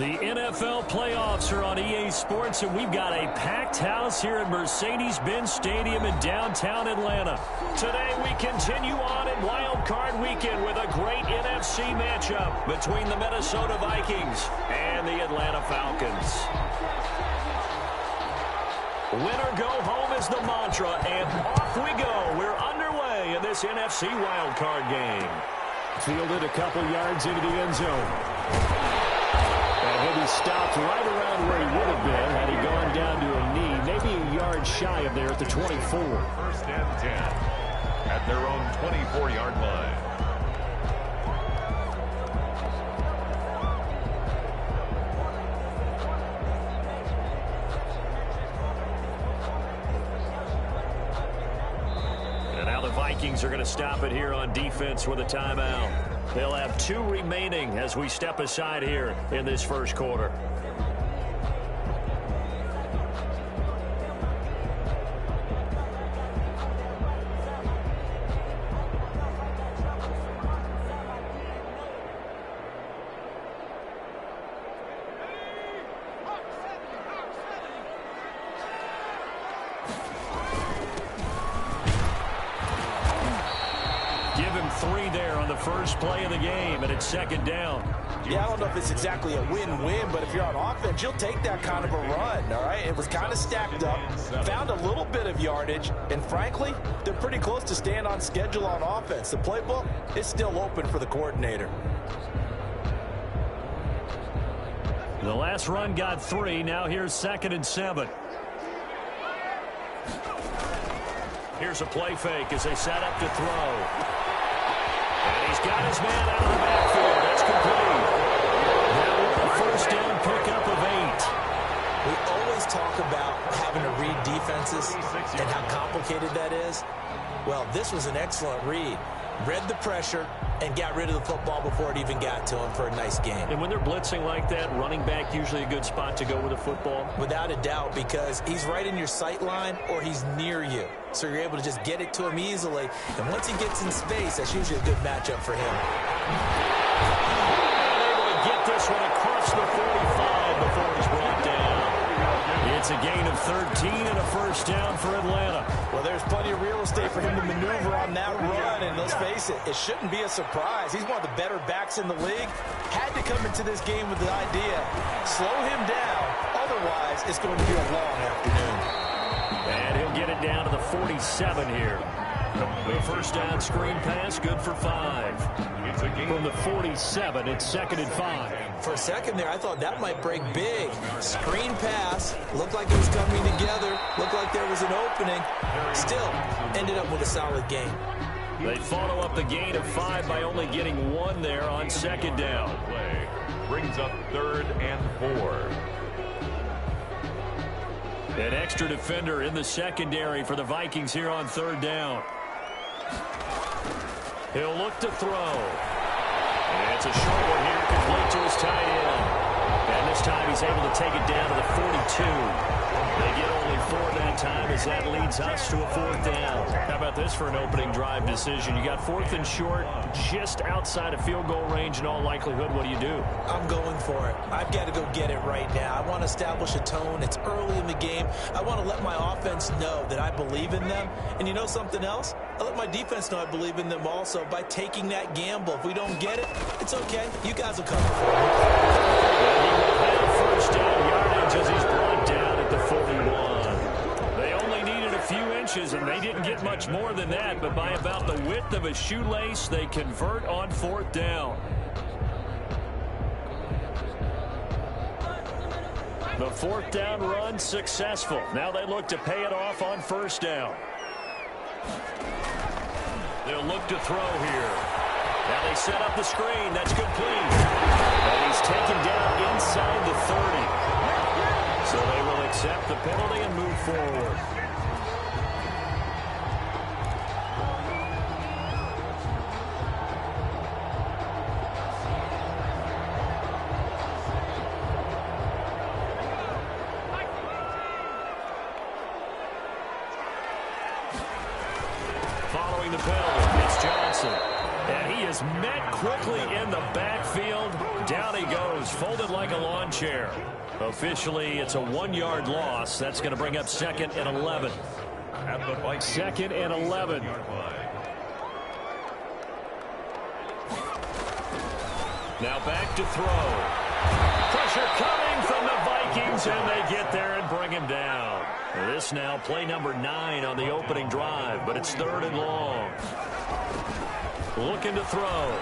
The NFL playoffs are on EA Sports, and we've got a packed house here at Mercedes-Benz Stadium in downtown Atlanta. Today we continue on in Wild Card Weekend with a great NFC matchup between the Minnesota Vikings and the Atlanta Falcons. Winner go home is the mantra, and off we go. We're underway in this NFC Wild Card game. Fielded a couple yards into the end zone. And he'll be stopped right around where he would have been had he gone down to a knee, maybe a yard shy of there at the 24. First and 10 at their own 24-yard line. And now the Vikings are going to stop it here on defense with a timeout. They'll have 2 remaining as we step aside here in this first quarter. Give him 3 there on the first play of the game, and it's second down. Yeah, I don't know if it's exactly a win-win, but if you're on offense, you'll take that kind of a run, all right? It was kind of stacked up, found a little bit of yardage, and frankly, they're pretty close to staying on schedule on offense. The playbook is still open for the coordinator. The last run got 3. Now here's 2nd and 7. Here's a play fake as they set up to throw. And he's got his man out of the backfield. That's complete. Now a first down pickup of 8. We always talk about having to read defenses and how complicated that is. Well, this was an excellent read. Read the pressure and got rid of the football before it even got to him for a nice game. And when they're blitzing like that, running back usually a good spot to go with the football? Without a doubt, because he's right in your sight line or he's near you. So you're able to just get it to him easily. And once he gets in space, that's usually a good matchup for him. Able to get this one across the 45 before he's brought down. It's a gain of 13 and a first down for Atlanta. Well, there's plenty of real estate for him to maneuver on that run, and let's face it, it shouldn't be a surprise. He's one of the better backs in the league. Had to come into this game with the idea, slow him down, otherwise it's going to be a long afternoon. And he'll get it down to the 47 here. The first down screen pass, good for 5. From the 47, it's 2nd and 5. For a second there, I thought that might break big. Screen pass, looked like it was coming together, looked like there was an opening. Still, ended up with a solid gain. They follow up the gain of 5 by only getting 1 there on 2nd down. Play brings up 3rd and 4. An extra defender in the secondary for the Vikings here on 3rd down. He'll look to throw. And it's a short one here, complete to his tight end. And this time he's able to take it down to the 42. They get only 4 that time as that leads us to a 4th down. How about this for an opening drive decision? You got 4th and short, just outside of field goal range in all likelihood. What do you do? I'm going for it. I've got to go get it right now. I want to establish a tone. It's early in the game. I want to let my offense know that I believe in them. And you know something else? I let my defense know I believe in them also by taking that gamble. If we don't get it, it's okay. You guys will cover for me. He will have first down yardage as he's brought down at the 41. They only needed a few inches, and they didn't get much more than that, but by about the width of a shoelace, they convert on 4th down. The 4th down run successful. Now they look to pay it off on 1st down. They'll look to throw here. Now they set up the screen. That's complete. And he's taken down inside the 30. So they will accept the penalty and move forward. Following the penalty, it's Johnson. And he is is met quickly in the backfield. Down he goes, folded like a lawn chair. Officially, it's a 1-yard loss. That's going to bring up 2nd and 11. Second and 11. Now back to throw. Pressure coming from the Vikings, and they get there and bring him down. This now play number 9 on the opening drive, but it's 3rd and long. Looking to throw.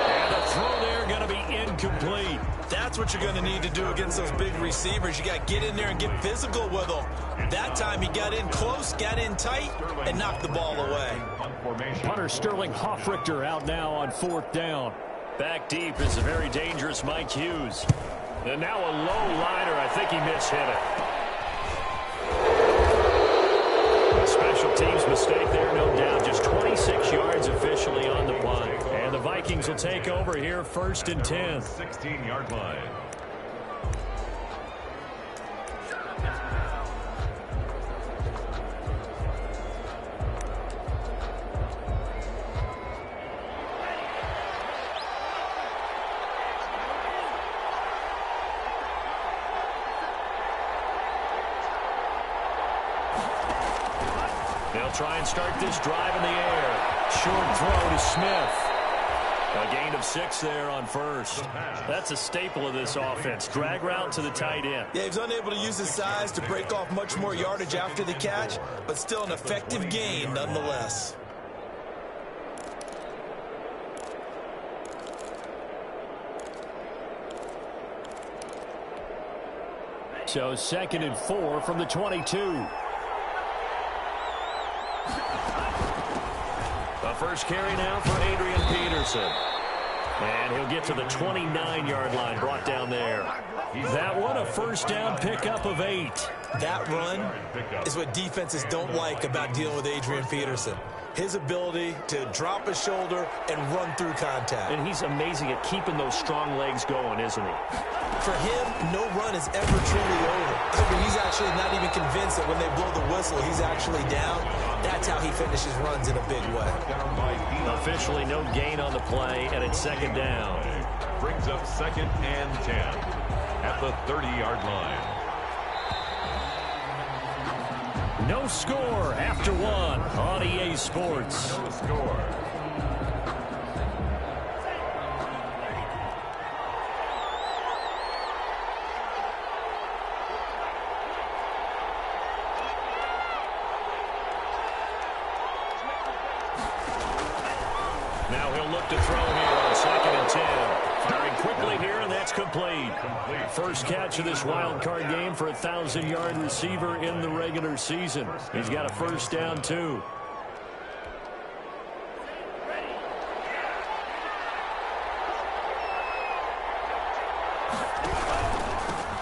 And the throw there going to be incomplete. That's what you're going to need to do against those big receivers. You got to get in there and get physical with them. That time he got in close, got in tight, and knocked the ball away. Punter Sterling Hoffrichter out now on 4th down. Back deep is a very dangerous Mike Hughes. And now a low liner. I think he mishit it. A special teams mistake there, no doubt. Just 26 yards officially on the punt. And the Vikings will take over here 1st and 10. 16-yard line. They'll try and start this drive in the air. Short throw to Smith. A gain of 6 there on 1st. That's a staple of this offense. Drag route to the tight end. Yeah, he was unable to use his size to break off much more yardage after the catch, but still an effective gain nonetheless. So 2nd and 4 from the 22. The first carry now for Adrian Peterson. And he'll get to the 29-yard line, brought down there. That one, a 1st down pickup of 8. That run is what defenses don't like about dealing with Adrian Peterson. His ability to drop his shoulder and run through contact. And he's amazing at keeping those strong legs going, isn't he? For him, no run is ever truly over. I mean, he's actually not even convinced that when they blow the whistle, he's actually down. That's how he finishes runs in a big way. Officially no gain on the play, and it's 2nd down. Brings up 2nd and 10 at the 30-yard line. No score after 1 on EA Sports. No score. Now he'll look to throw here on 2nd and 10. Firing quickly here, and that's complete. First catch of this wild card game for a 1,000-yard receiver in the regular season. He's got a 1st down, too.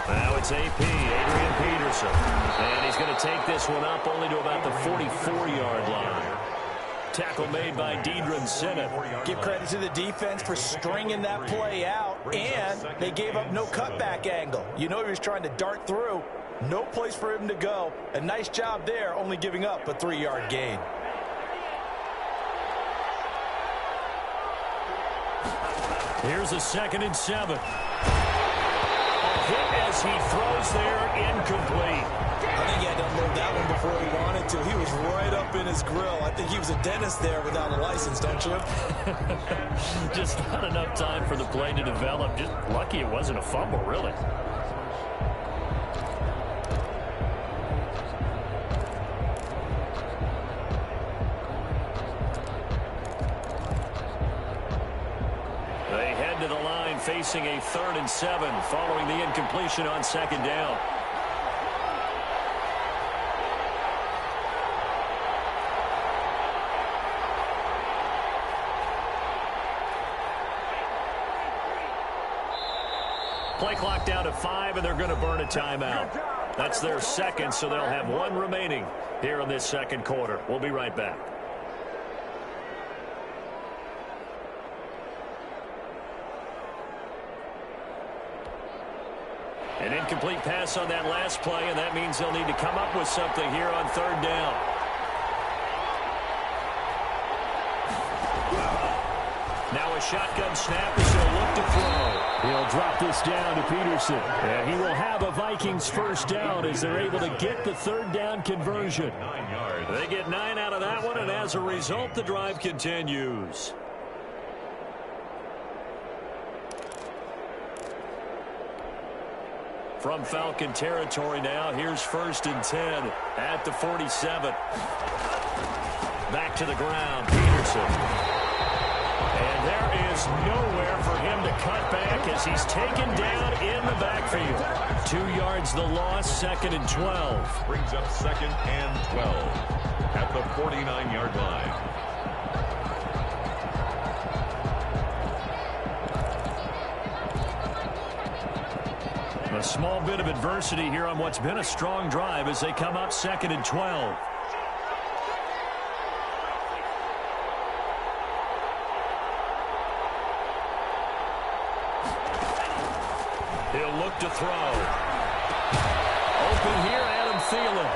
Now it's AP, Adrian Peterson. And he's going to take this one up only to about the 44-yard line. Tackle made by Deidre Sinnott. Give credit to the defense for stringing that play out, and they gave up no cutback angle. You know he was trying to dart through. No place for him to go. A nice job there, only giving up a 3-yard gain. Here's a 2nd and 7. A hit as he throws there, incomplete. I think he had to unload that one before he wanted to. He was right up in his grill. I think he was a dentist there without a license, don't you? Just not enough time for the play to develop. Just lucky it wasn't a fumble, really. They head to the line facing a 3rd and 7 following the incompletion on 2nd down. Play clock down to 5, and they're going to burn a timeout. That's their 2nd, so they'll have 1 remaining here in this 2nd quarter. We'll be right back. An incomplete pass on that last play, and that means they'll need to come up with something here on 3rd down. Now a shotgun snap as he'll look to throw. He'll drop this down to Peterson. And he will have a Vikings first down as they're able to get the third down conversion. 9 yards. They get 9 out of that one, and as a result, the drive continues. From Falcon territory now, here's 1st and 10 at the 47. Back to the ground, Peterson. And there is nowhere for him to cut back as he's taken down in the backfield. 2 yards the loss, 2nd and 12. Brings up 2nd and 12 at the 49-yard line. A small bit of adversity here on what's been a strong drive as they come up 2nd and 12. He'll look to throw. Open here, Adam Thielen.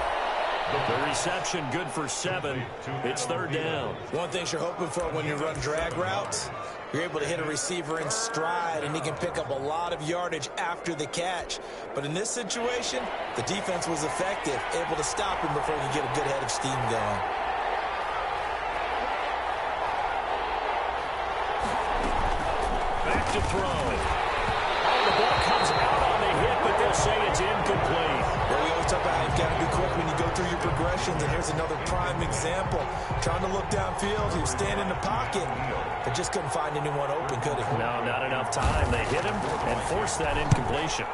The reception good for 7. It's 3rd down. One thing you're hoping for when you run drag routes, you're able to hit a receiver in stride, and he can pick up a lot of yardage after the catch. But in this situation, the defense was effective, able to stop him before he could get a good head of steam going. Back to throw. The ball comes out on the hit, but they'll say it's incomplete. Well, we always talk about how you've got to be quick when you go through your progressions, and here's another prime example. Trying to look downfield, he was staying in the pocket, but just couldn't find anyone open, could he? No, not enough time. They hit him and forced that incompletion.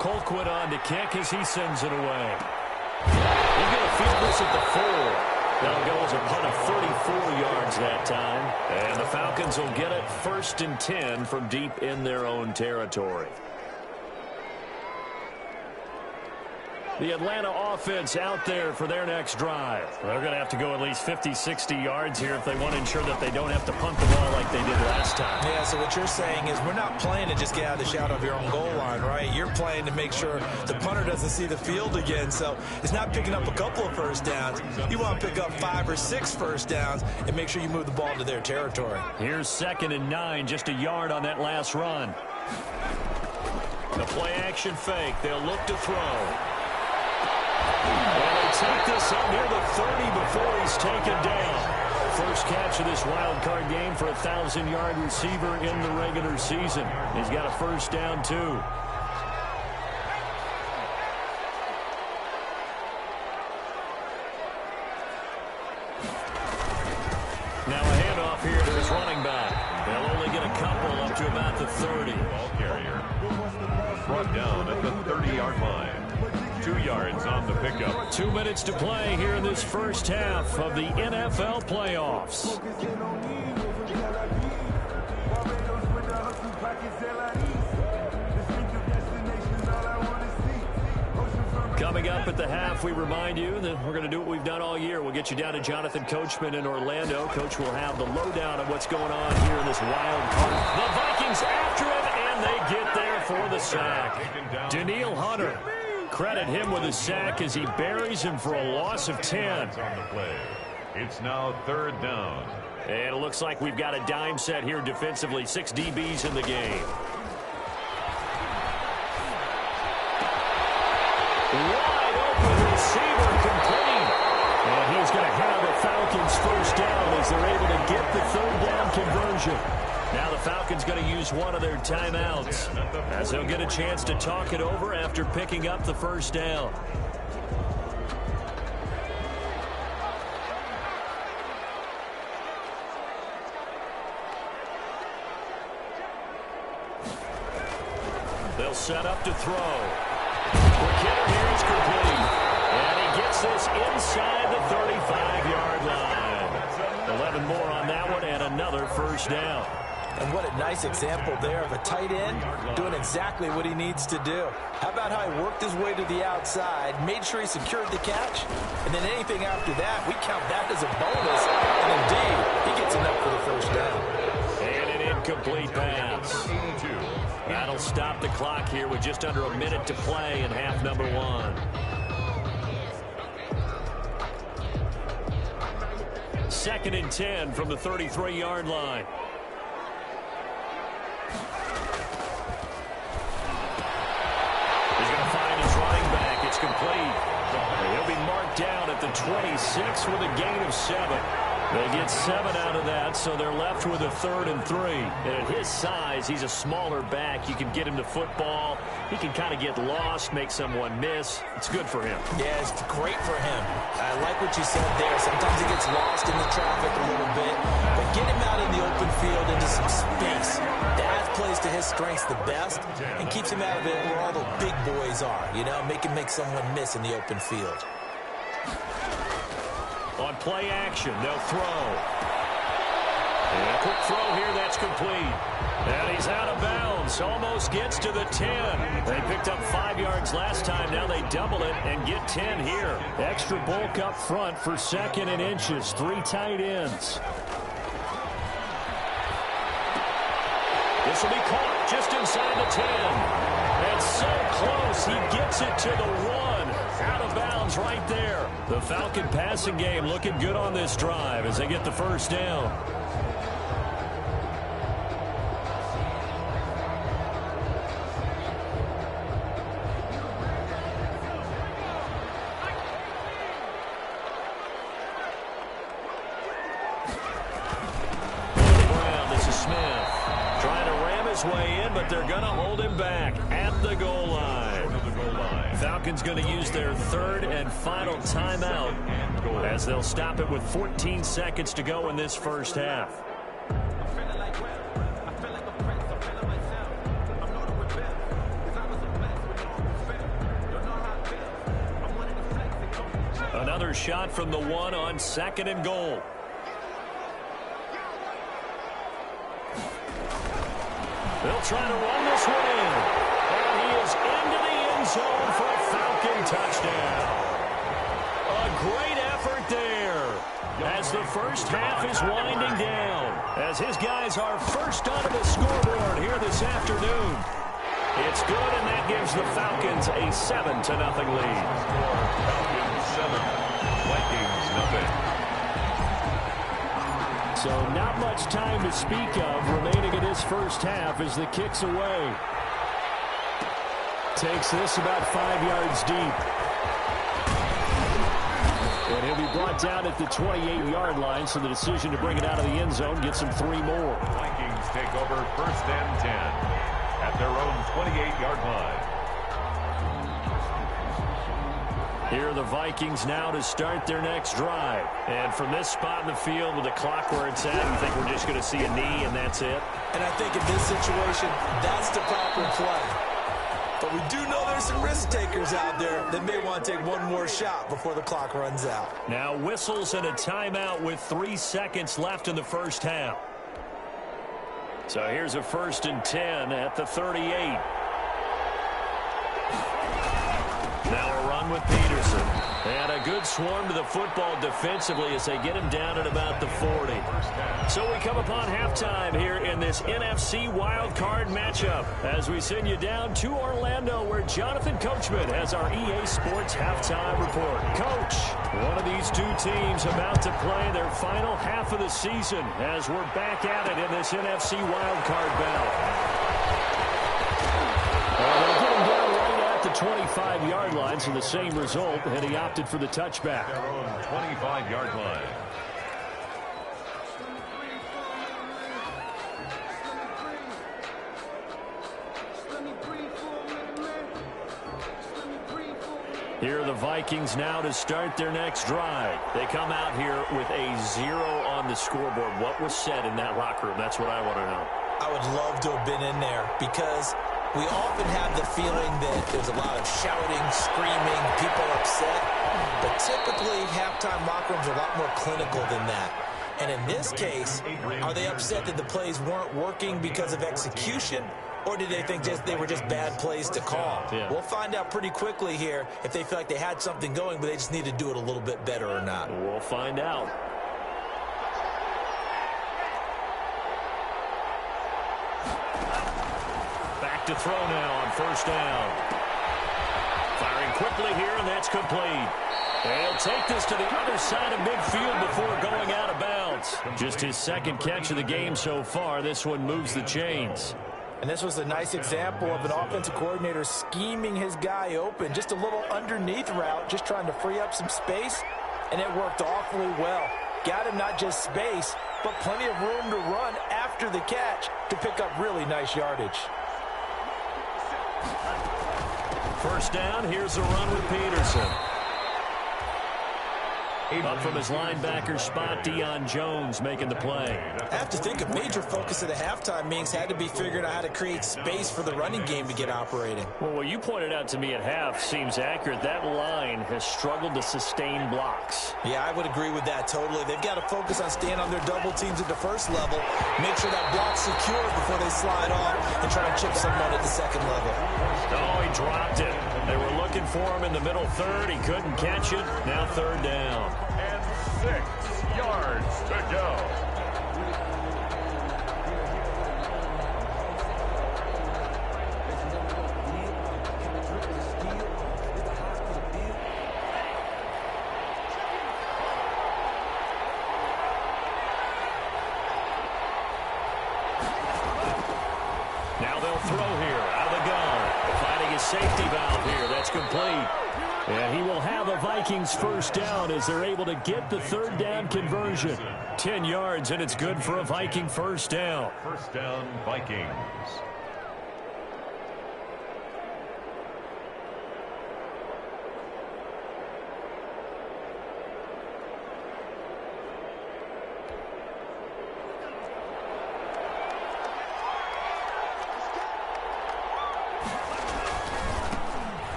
Colquitt on to kick as he sends it away. He's going to field this at the 4. That'll go as a punt of 34 yards that time. And the Falcons will get it 1st and 10 from deep in their own territory. The Atlanta offense out there for their next drive. They're going to have to go at least 50, 60 yards here if they want to ensure that they don't have to punt the ball like they did last time. Yeah, so what you're saying is we're not playing to just get out of the shadow of your own goal line, right? You're playing to make sure the punter doesn't see the field again. So it's not picking up a couple of first downs. You want to pick up 5 or 6 first downs and make sure you move the ball into their territory. Here's 2nd and 9, just a yard on that last run. The play action fake. They'll look to throw. And they take this up near the 30 before he's taken down. First catch of this wild card game for a 1,000-yard receiver in the regular season. He's got a first down, too. Now a handoff here to his running back. They'll only get a couple up to about the 30. Ball carrier brought down at the 30-yard line. 2 yards on the pickup. 2 minutes to play here in this first half of the NFL playoffs. Coming up at the half, we remind you that we're going to do what we've done all year. We'll get you down to Jonathan Coachman in Orlando. Coach will have the lowdown of what's going on here in this wild card. The Vikings after him, and they get there for the sack. Danielle Hunter. Credit him with a sack as he buries him for a loss of 10. On the play. It's now 3rd down. And it looks like we've got a dime set here defensively. 6 DBs in the game. Wide open receiver complete. And he's going to have a Falcons first down as they're able to get the 3rd down conversion. Now the Falcons going to use one of their timeouts as they'll get a chance to talk it over after picking up the first down. They'll set up to throw. The kicker here is complete. And he gets this inside the 35-yard line. 11 more on that one and another first down. And what a nice example there of a tight end doing exactly what he needs to do. How about how he worked his way to the outside, made sure he secured the catch, and then anything after that, we count that as a bonus. And indeed, he gets enough for the first down. And an incomplete pass. That'll stop the clock here with just under a minute to play in half number 1. Second and 10 from the 33-yard line. 26 with a gain of 7. They get 7 out of that, so they're left with a 3rd and 3. And at his size, he's a smaller back. You can get him to football. He can kind of get lost, make someone miss. It's good for him. Yeah, it's great for him. I like what you said there. Sometimes he gets lost in the traffic a little bit. But get him out in the open field into some space. That plays to his strengths the best and keeps him out of it where all the big boys are. You know, make him make someone miss in the open field. On play action, they'll throw. And a quick throw here, that's complete. And he's out of bounds, almost gets to the 10. They picked up 5 yards last time, now they double it and get 10 here. Extra bulk up front for 2nd and inches, 3 tight ends. This will be caught just inside the 10. And so close, he gets it to the 1. Out of bounds right there. The Falcon passing game looking good on this drive as they get the first down. This is Smith. Trying to ram his way in, but they're going to hold him back at the goal line. Falcons going to use their 3rd and final timeout as they'll stop it with 14 seconds to go in this first half. Another shot from the 1 on 2nd and goal. They'll try to run this one in. And he is into the end zone for a Falcon touchdown. A great effort there as the first half is winding down. As his guys are first onto the scoreboard here this afternoon. It's good, and that gives the Falcons a 7-0 lead. Falcons 7, Vikings nothing. So not much time to speak of remaining in this first half as the kick's away. Takes this about 5 yards deep. And he'll be brought down at the 28-yard line, so the decision to bring it out of the end zone gets him 3 more. Vikings take over 1st and 10 at their own 28-yard line. Here are the Vikings now to start their next drive. And from this spot in the field with the clock where it's at, you think we're just going to see a knee and that's it? And I think in this situation, that's the proper play. But we do know there's some risk takers out there that may want to take one more shot before the clock runs out. Now whistles and a timeout with 3 seconds left in the first half. So here's a 1st and 10 at the 38. Now a run with Peterson. And a good swarm to the football defensively as they get him down at about the 40. So we come upon halftime here in this NFC wildcard matchup as we send you down to Orlando where Jonathan Coachman has our EA Sports halftime report. Coach, one of these two teams about to play their final half of the season as we're back at it in this NFC wildcard battle. They'll get him down right at the 25-yard line, so the same result, and he opted for the touchback. Their own 25-yard line. Here are the Vikings now to start their next drive. They come out here with a 0 on the scoreboard. What was said in that locker room? That's what I want to know. I would love to have been in there because we often have the feeling that there's a lot of shouting, screaming, people upset. But typically, halftime locker rooms are a lot more clinical than that. And in this case, are they upset that the plays weren't working because of execution? Or did they think they were just bad plays to call? Yeah. We'll find out pretty quickly here if they feel like they had something going, but they just need to do it a little bit better or not. We'll find out. Back to throw now on 1st down. Firing quickly here, and that's complete. They'll take this to the other side of midfield before going out of bounds. Just his 2nd catch of the game so far. This one moves the chains. And this was a nice example of an offensive coordinator scheming his guy open. Just a little underneath route, just trying to free up some space. and it worked awfully well. Got him not just space, but plenty of room to run after the catch to pick up really nice yardage. First down, here's a run with Peterson. Up from his linebacker spot, Deion Jones making the play. I have to think a major focus of the halftime meetings had to be figuring out how to create space for the running game to get operating. Well, what you pointed out to me at half seems accurate. That line has struggled to sustain blocks. Yeah, I would agree with that totally. They've got to focus on staying on their double teams at the first level, make sure that block's secure before they slide off and try and chip someone at the second level. Oh, he dropped it. They were looking for him in the middle third. He couldn't catch it. Now third down. And 6 yards to go. Now they'll throw here out of the gun. Finding his safety valve here. That's complete. And he will have a Vikings first down as they're able to get the third down conversion. 10 yards, and it's good for a Viking first down. First down, Vikings.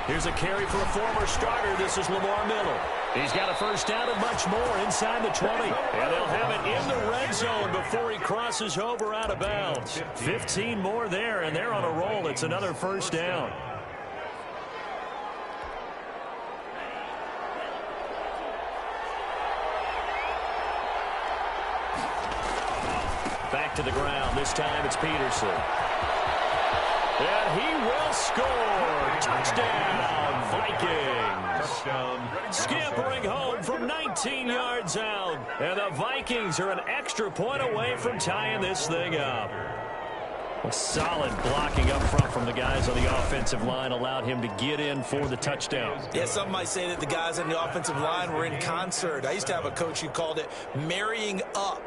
Here's a carry for a former starter. This is Lamar Miller. He's got a first down and much more inside the 20. And they'll have it in the red zone before he crosses over out of bounds. 15 more there, and they're on a roll. It's another first down. Back to the ground. This time it's Peterson. And he will score. Touchdown, Vikings. Touchdown. Scampering home from 19 yards out. And the Vikings are an extra point away from tying this thing up. A solid blocking up front from the guys on the offensive line allowed him to get in for the touchdown. Yeah, some might say that the guys on the offensive line were in concert. I used to have a coach who called it marrying up.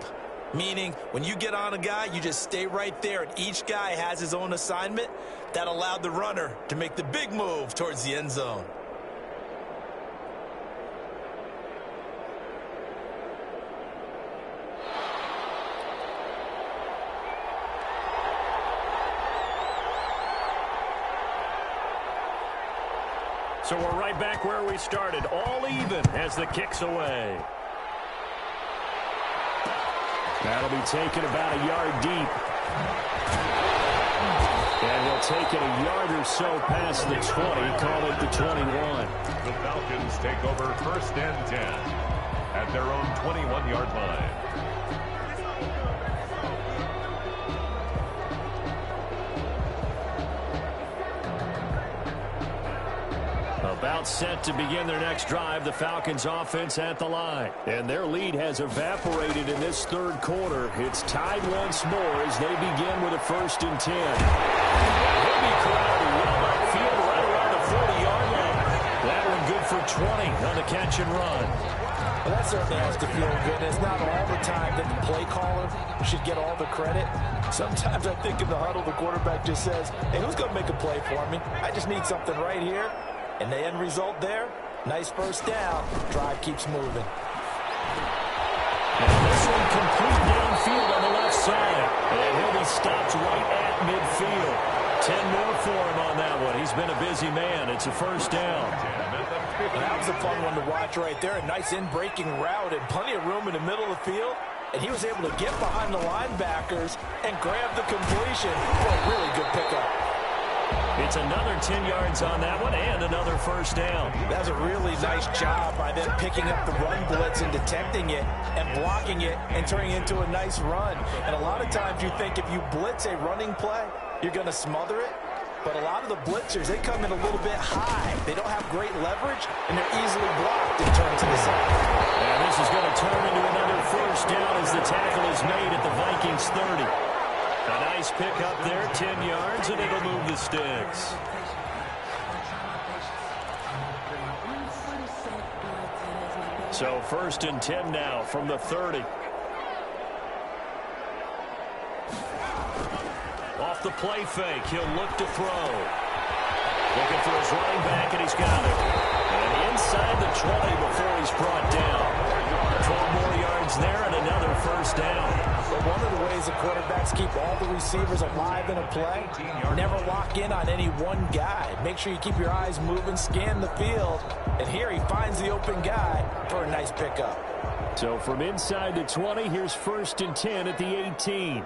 Meaning, when you get on a guy, you just stay right there, and each guy has his own assignment. That allowed the runner to make the big move towards the end zone. So we're right back where we started, all even as the kick's away. That'll be taken about a yard deep. And he'll take it a yard or so past the 20, call it the 21. The Falcons take over first and 10 at their own 21-yard line. About set to begin their next drive, the Falcons offense at the line. And their lead has evaporated in this third quarter. It's tied once more as they begin with a 1st and 10. He'll be crowded well upfield right around the 40-yard line. That one good for 20 on the catch and run. Well, that certainly has to feel good. It's not all the time that the play caller should get all the credit. Sometimes I think in the huddle, the quarterback just says, hey, who's going to make a play for me? I just need something right here. And the end result there, nice first down. Drive keeps moving. And this one complete downfield on the left side. And he'll be stopped right at midfield. 10 more for him on that one. He's been a busy man. It's a first down. And that was a fun one to watch right there. A nice in-breaking route and plenty of room in the middle of the field. And he was able to get behind the linebackers and grab the completion for a really good pickup. It's another 10 yards on that one and another first down. That's a really nice job by them picking up the run blitz and detecting it and blocking it and turning it into a nice run. And a lot of times you think if you blitz a running play, you're going to smother it. But a lot of the blitzers, they come in a little bit high. They don't have great leverage, and they're easily blocked and turned to the side. And this is going to turn into another first down as the tackle is made at the Vikings 30. A nice pick up there, 10 yards, and it'll move the sticks. So 1st and 10 now from the 30. Off the play fake, he'll look to throw. Looking for his running back, and he's got it. And inside the 20 before he's brought down. 12 more yards there and another 1st down. But one of the ways the quarterbacks keep all the receivers alive in a play, never lock in on any one guy. Make sure you keep your eyes moving, scan the field. And here he finds the open guy for a nice pickup. So from inside the 20, here's 1st and 10 at the 18.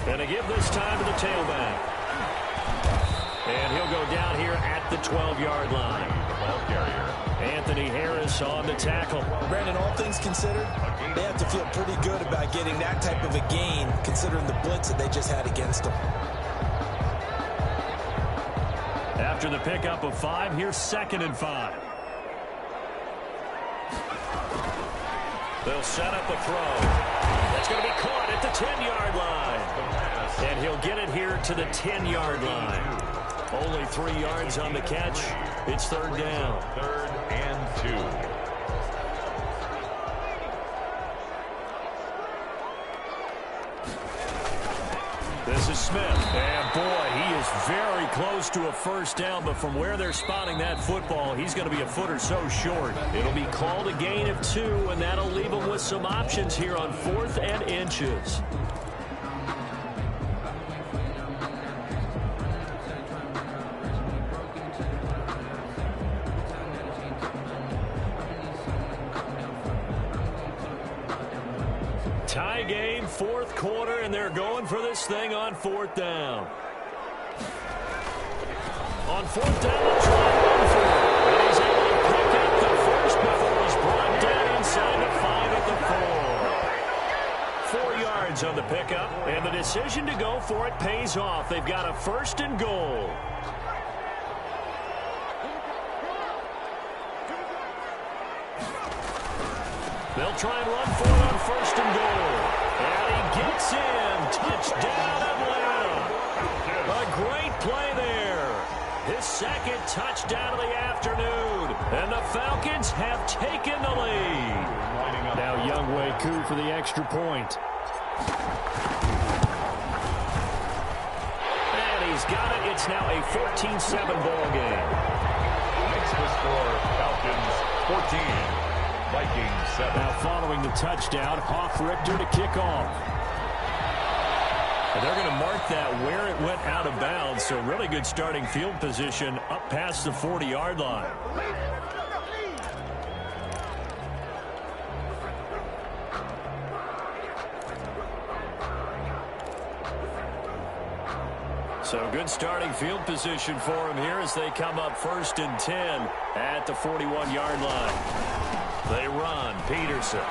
And a give this time to the tailback. And he'll go down here at the 12-yard line. Anthony Harris on the tackle. Brandon, all things considered, they have to feel pretty good about getting that type of a gain, considering the blitz that they just had against them. After the pickup of 5, here's 2nd and 5. They'll set up a throw. That's going to be caught at the 10-yard line. And he'll get it here to the 10-yard line. Only 3 yards on the catch. It's 3rd down. 3rd and 2. This is Smith. And, boy, he is very close to a 1st down. But from where they're spotting that football, he's going to be a foot or so short. It'll be called a gain of 2, and that'll leave him with some options here on 4th and inches. Tie game, 4th quarter, and they're going for this thing on 4th down. On 4th down, they'll try and run for it. And he's able to pick up the 1st before he's brought down inside the 5 at the 4. 4 yards on the pickup, and the decision to go for it pays off. They've got a 1st and goal. They'll try and run for it on 1st and goal. And he gets in. Touchdown, Atlanta. A great play there. His 2nd touchdown of the afternoon. And the Falcons have taken the lead. Now Younghoe Koo for the extra point. And he's got it. It's now a 14-7 ball game. Makes the score Falcons 14. Vikings 7. Now following the touchdown, Hoff-Richter to kick off. And they're going to mark that where it went out of bounds, so really good starting field position up past the 40-yard line. So good starting field position for him here as they come up 1st and 10 at the 41-yard line. They run. Peterson.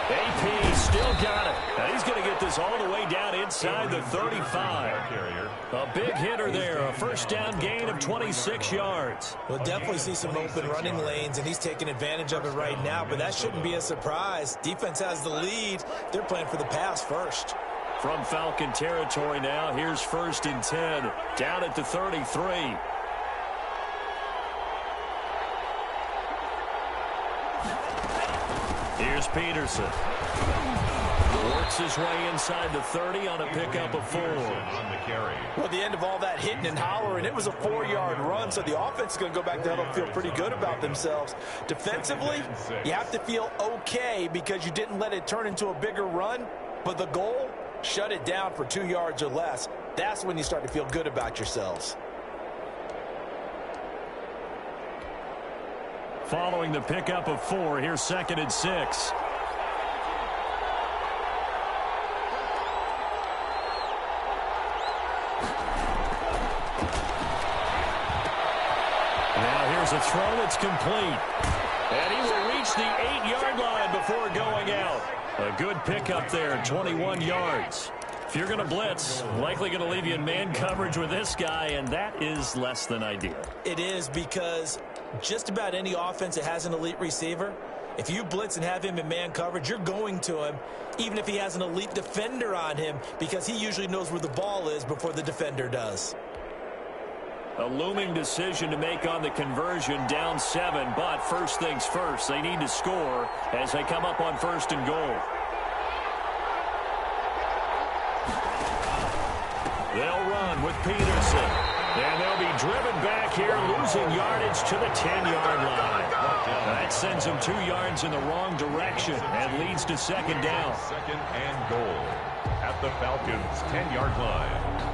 AP still got it. Now he's going to get this all the way down inside the 35. A big hitter there. A 1st down gain of 26 yards. We'll definitely see some open running lanes, and he's taking advantage of it right now, but that shouldn't be a surprise. Defense has the lead. They're playing for the pass first. From Falcon territory now, here's 1st and 10. Down at the 33. Here's Peterson. Works his way inside the 30 on a pickup of 4. On the carry. Well, at the end of all that hitting and hollering, it was a 4-yard run, so the offense is going to go back down and feel pretty good about themselves. Defensively, you have to feel okay because you didn't let it turn into a bigger run, but the goal, shut it down for 2 yards or less. That's when you start to feel good about yourselves. Following the pickup of 4, here's 2nd and 6. Now here's a throw that's complete. And he will reach the 8-yard line before going out. A good pickup there, 21 yards. If you're going to blitz, likely going to leave you in man coverage with this guy, and that is less than ideal. It is, because just about any offense that has an elite receiver, if you blitz and have him in man coverage, you're going to him, even if he has an elite defender on him, because he usually knows where the ball is before the defender does. A looming decision to make on the conversion, down 7. But first things first, they need to score as they come up on 1st and goal. They'll run with Peterson. And they'll be driven back here, losing yardage to the 10-yard line. That sends them 2 yards in the wrong direction and leads to 2nd down. 2nd and goal at the Falcons' 10-yard line.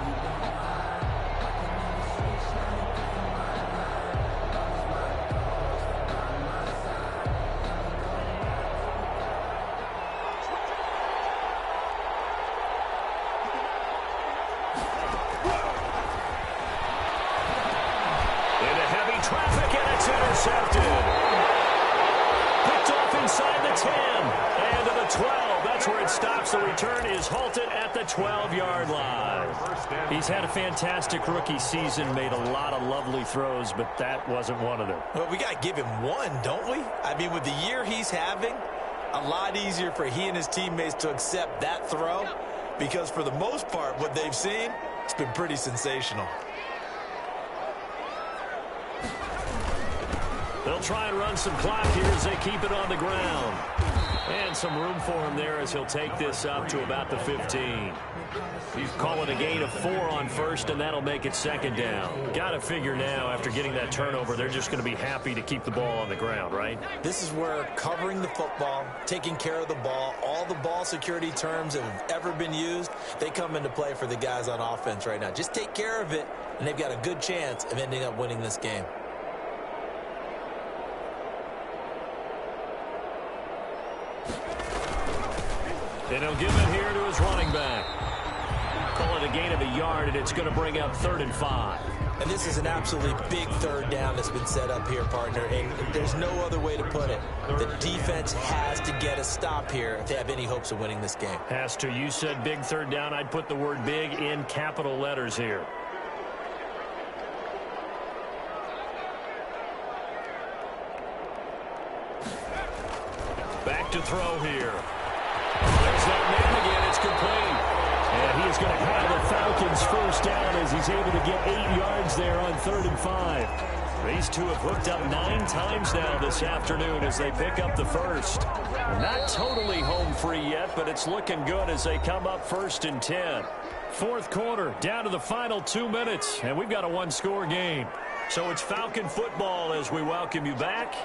The return is halted at the 12-yard line. He's had a fantastic rookie season, made a lot of lovely throws, but that wasn't one of them. Well, we got to give him one, don't we? I mean, with the year he's having, a lot easier for he and his teammates to accept that throw because for the most part, what they've seen, it's been pretty sensational. They'll try and run some clock here as they keep it on the ground. And some room for him there as he'll take this up to about the 15. He's calling a gain of 4 on 1st, and that'll make it 2nd down. Got to figure now, after getting that turnover, they're just going to be happy to keep the ball on the ground, right? This is where covering the football, taking care of the ball, all the ball security terms that have ever been used, they come into play for the guys on offense right now. Just take care of it, and they've got a good chance of ending up winning this game. And he'll give it here to his running back. Call it a gain of a yard, and it's going to bring up 3rd and 5. And this is an absolutely big 3rd down that's been set up here, partner, and there's no other way to put it. The defense has to get a stop here if they have any hopes of winning this game. Has to. You said big 3rd down. I'd put the word big in capital letters here. Back to throw here. There's that man again. It's complete. And he is going to have the Falcons 1st down as he's able to get 8 yards there on 3rd and 5. These two have hooked up 9 times now this afternoon as they pick up the 1st. Not totally home free yet, but it's looking good as they come up 1st and 10. 4th quarter, down to the final 2 minutes, and we've got a 1-score game. So it's Falcon football as we welcome you back.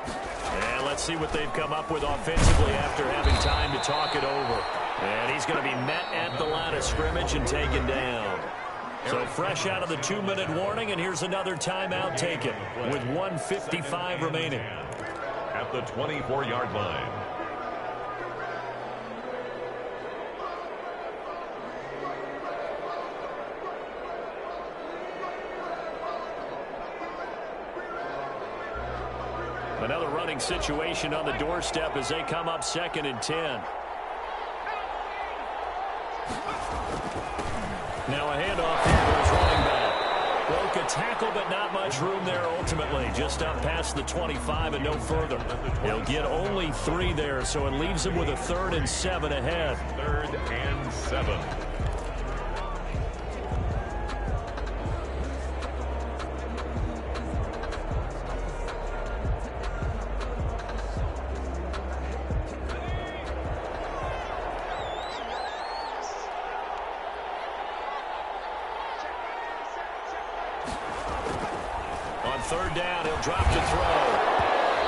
And let's see what they've come up with offensively after having time to talk it over. And he's going to be met at the line of scrimmage and taken down. So fresh out of the 2-minute warning, and here's another timeout taken with 1:55 remaining. At the 24-yard line. Another running situation on the doorstep as they come up 2nd and 10. Now a handoff here to his running back. Broke a tackle, but not much room there ultimately. Just up past the 25 and no further. He'll get only 3 there, so it leaves him with a 3rd and 7 ahead. 3rd and 7. On 3rd down, he'll drop to throw.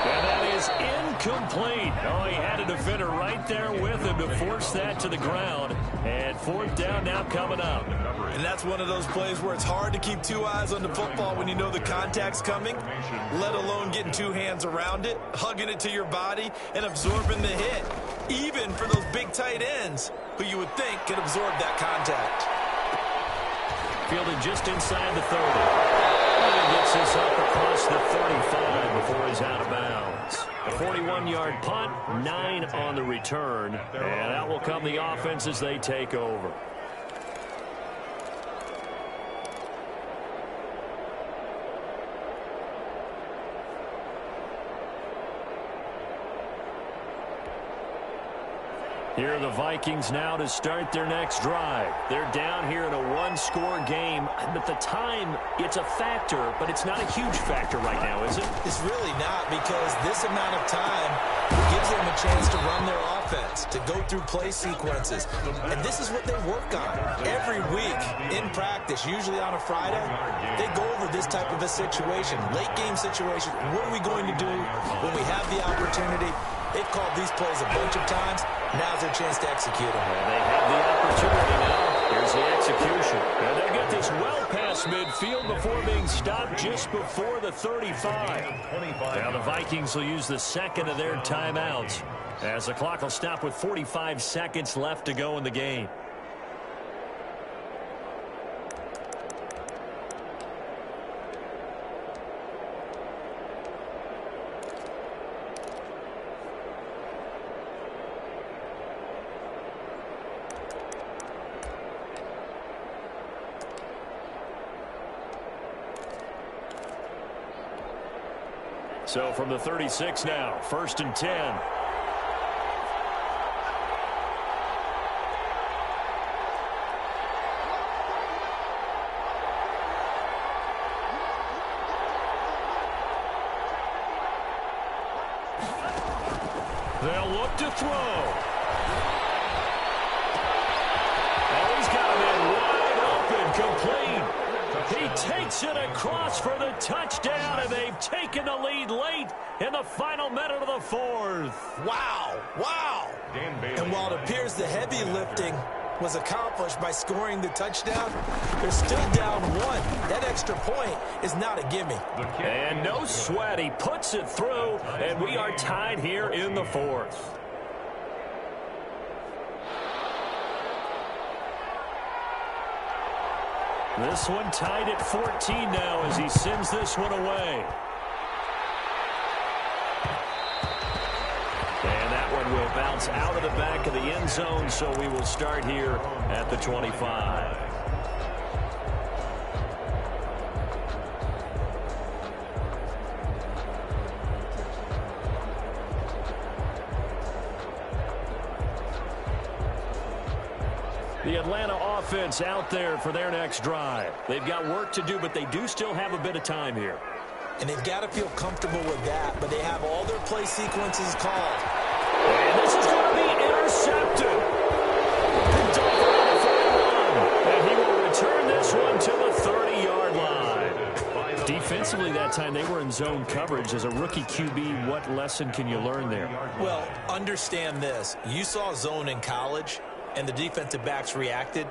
And that is incomplete. Oh, he had a defender right there with him to force that to the ground. And 4th down now coming up. And that's one of those plays where it's hard to keep 2 eyes on the football when you know the contact's coming, let alone getting 2 hands around it, hugging it to your body, and absorbing the hit. Even for those big tight ends who you would think could absorb that contact. Fielded just inside the 30. And he gets this up across the 35 before he's out of bounds. A 41-yard punt, 9 on the return. And out will come the offense as they take over. Here are the Vikings now to start their next drive. They're down here in a one-score game. At the time, it's a factor, but it's not a huge factor right now, is it? It's really not, because this amount of time gives them a chance to run their offense, to go through play sequences. And this is what they work on every week in practice, usually on a Friday. They go over this type of a situation, late-game situation. What are we going to do when we have the opportunity? They've called these plays a bunch of times. Now's their chance to execute them. And they have the opportunity now. Here's the execution. And they get this well past midfield before being stopped just before the 35. Now the Vikings will use the second of their timeouts as the clock will stop with 45 seconds left to go in the game. So from the 36 now, 1st and 10. They'll look to throw. Oh, he's got him in wide open, complete. He takes it across for the touchdown, and they've taken the lead late in the final minute of the fourth. Wow, wow. And while it appears the heavy lifting was accomplished by scoring the touchdown, they're still down one. That extra point is not a gimme. And no sweat. He puts it through, and we are tied here in the fourth. This one tied at 14 now as he sends this one away. And that one will bounce out of the back of the end zone, so we will start here at the 25. The Atlanta offense out there for their next drive. They've got work to do, but they do still have a bit of time here. And they've got to feel comfortable with that, but they have all their play sequences called. And this is going to be intercepted. Picked up around the 41. And he will return this one to the 30-yard line. Defensively that time, they were in zone coverage. As a rookie QB, what lesson can you learn there? Well, understand this. You saw zone in college, and the defensive backs reacted,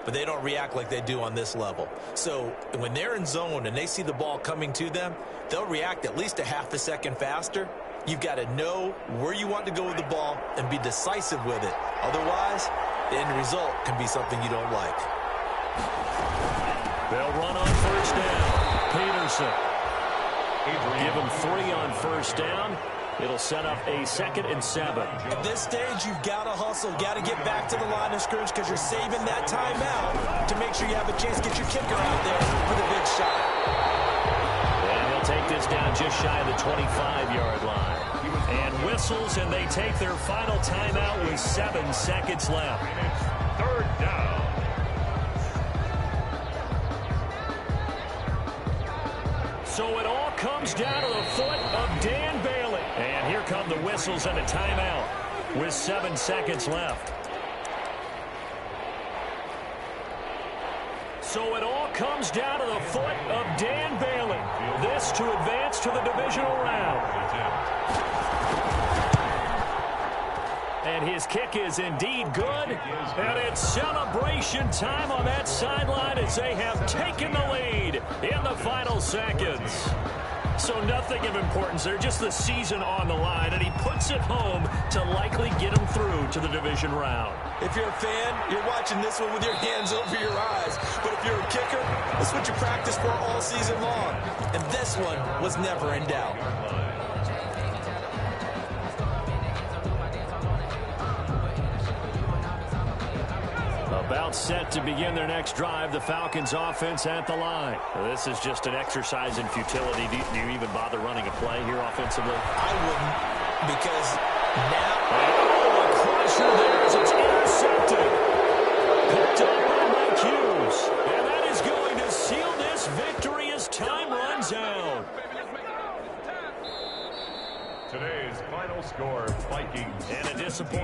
but they don't react like they do on this level. So when they're in zone and they see the ball coming to them, they'll react at least a half a second faster. You've got to know where you want to go with the ball and be decisive with it. Otherwise, the end result can be something you don't like. They'll run on first down. Peterson. Give him 3 on first down. It'll set up a 2nd and 7. At this stage, you've got to hustle, got to get back to the line of scrimmage because you're saving that timeout to make sure you have a chance to get your kicker out there for the big shot. And he'll take this down just shy of the 25-yard line. And whistles, and they take their final timeout with 7 seconds left. 3rd down. So it all comes down to the foot of Dan Bailey. And here come the whistles and a timeout with 7 seconds left. So it all comes down to the foot of Dan Bailey. This to advance to the divisional round. And his kick is indeed good. And it's celebration time on that sideline as they have taken the lead in the final seconds. So nothing of importance there, just the season on the line, and he puts it home to likely get him through to the division round. If you're a fan, you're watching this one with your hands over your eyes. But if you're a kicker, that's what you practice for all season long. And this one was never in doubt. About set to begin their next drive, the Falcons offense at the line. This is just an exercise in futility. Do you even bother running a play here offensively? I wouldn't, because now... Oh, a crusher there as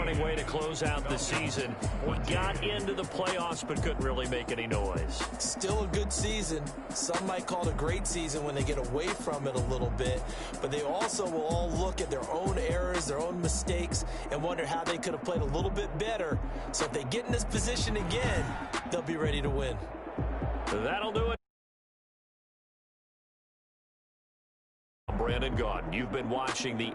disappointing way to close out the season. We got into the playoffs but couldn't really make any noise. Still a good season. Some might call it a great season when they get away from it a little bit, but they also will all look at their own errors, their own mistakes, and wonder how they could have played a little bit better. So if they get in this position again, they'll be ready to win. That'll do it. Brandon Gaudin, you've been watching the